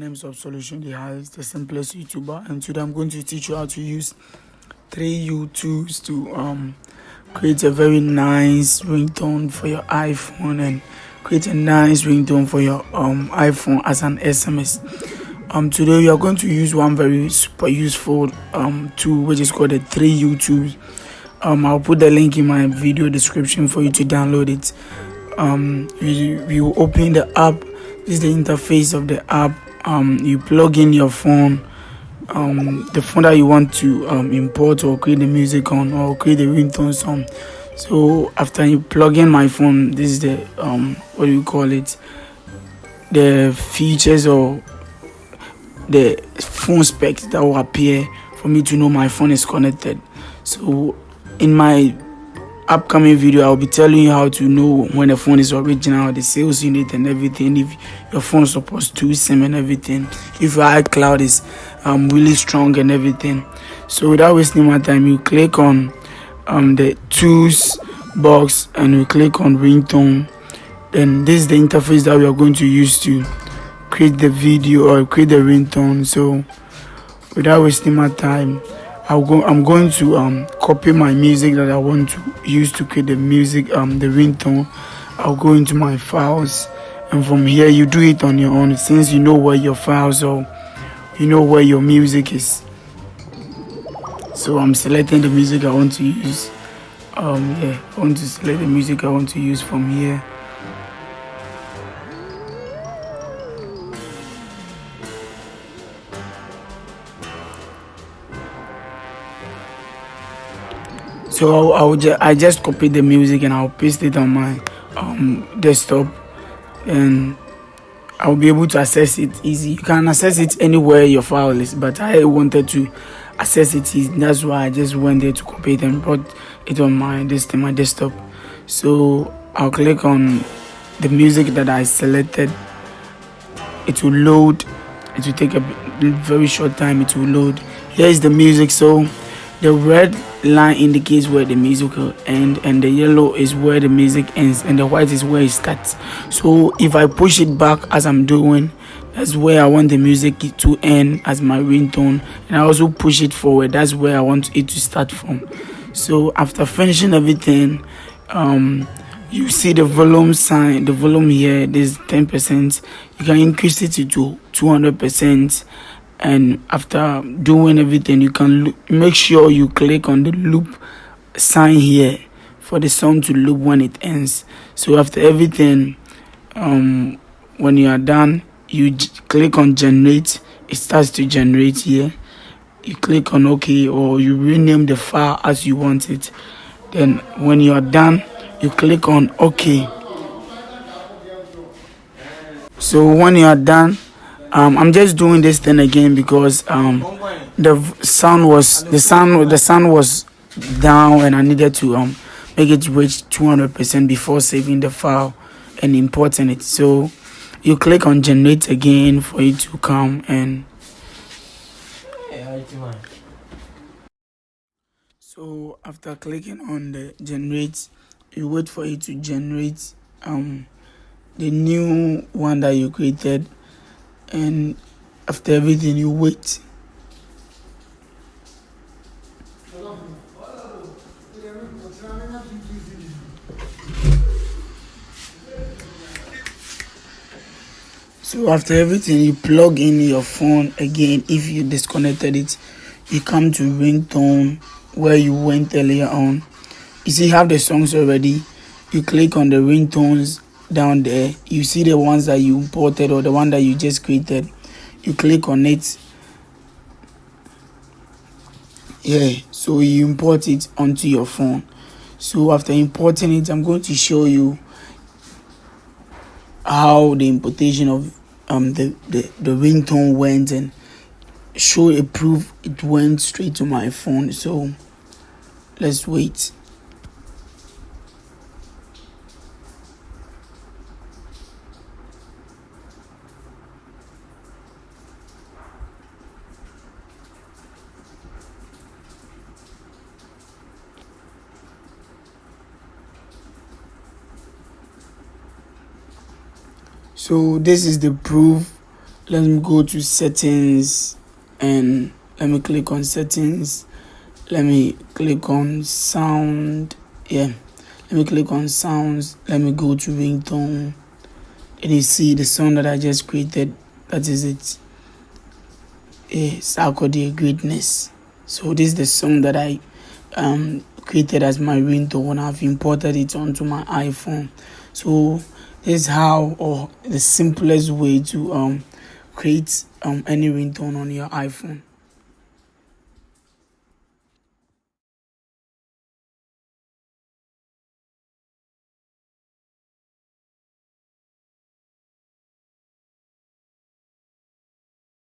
name is Solution the highest, the simplest YouTuber, and today I'm going to teach you how to use 3U2s to create a very nice ringtone for your iPhone and create a nice ringtone for your iPhone as an SMS. Today we are going to use one very super useful tool which is called the 3U2s. I'll put the link in my video description for you to download it. You will open the app. This is the interface of the app. You plug in your phone, the phone that you want to import or create the music on or create the ringtone song. So after you plug in my phone, this is the what do you call it, the features or the phone specs that will appear for me to know my phone is connected. So in my upcoming video, I'll be telling you how to know when the phone is original, the sales unit and everything, if your phone supports 2 SIM and everything, if your iCloud is really strong and everything. So without wasting my time, you click on the tools box and you click on ringtone. Then this is the interface that we are going to use to create the video or create the ringtone. So without wasting my time, I'm going to copy my music that I want to use to create the music, the ringtone. I'll go into my files, and from here you do it on your own since you know where your files are, you know where your music is. So I'm selecting the music I want to use. I want to select the music I want to use from here. So I just copied the music and I'll paste it on my desktop, and I'll be able to access it easy. You can access it anywhere your file is, but I wanted to access it easy. That's why I just went there to copy it and brought it on my desktop. So I'll click on the music that I selected. It will load. It will take a very short time. It will load. Here is the music. So the red line indicates where the music will end, and the yellow is where the music ends, and the white is where it starts. So if I push it back as I'm doing, that's where I want the music to end as my ringtone, and I also push it forward, that's where I want it to start from. So after finishing everything, you see the volume sign, the volume here, this is 10%. You can increase it to 200%. And after doing everything, you can make sure you click on the loop sign here for the song to loop when it ends. So after everything, when you are done, you click on generate. It starts to generate here. You click on OK, or you rename the file as you want it. Then when you are done, you click on OK. So when you are done, I'm just doing this thing again because the sound was down and I needed to make it reach 200% before saving the file and importing it. So you click on generate again for it to come, and so after clicking on the generate, you wait for it to generate the new one that you created. And after everything, you wait. So after everything, you plug in your phone again. If you disconnected it, you come to ringtone where you went earlier on. You see, you have the songs already. You click on the ringtones down there. You see the ones that you imported or the one that you just created. You click on it. So you import it onto your phone. So after importing it, I'm going to show you how the importation of the ringtone went, and show a proof it went straight to my phone. So let's wait. So this is the proof let me go to settings, and let me click on settings. Let me click on sound. Let me click on sounds. Let me go to ringtone, and you see the song that I just created. That is it. Sarkodie Greatness. So this is the song that I created as my ringtone. I've imported it onto my iPhone. So this is how, or the simplest way to create any ringtone on your iPhone.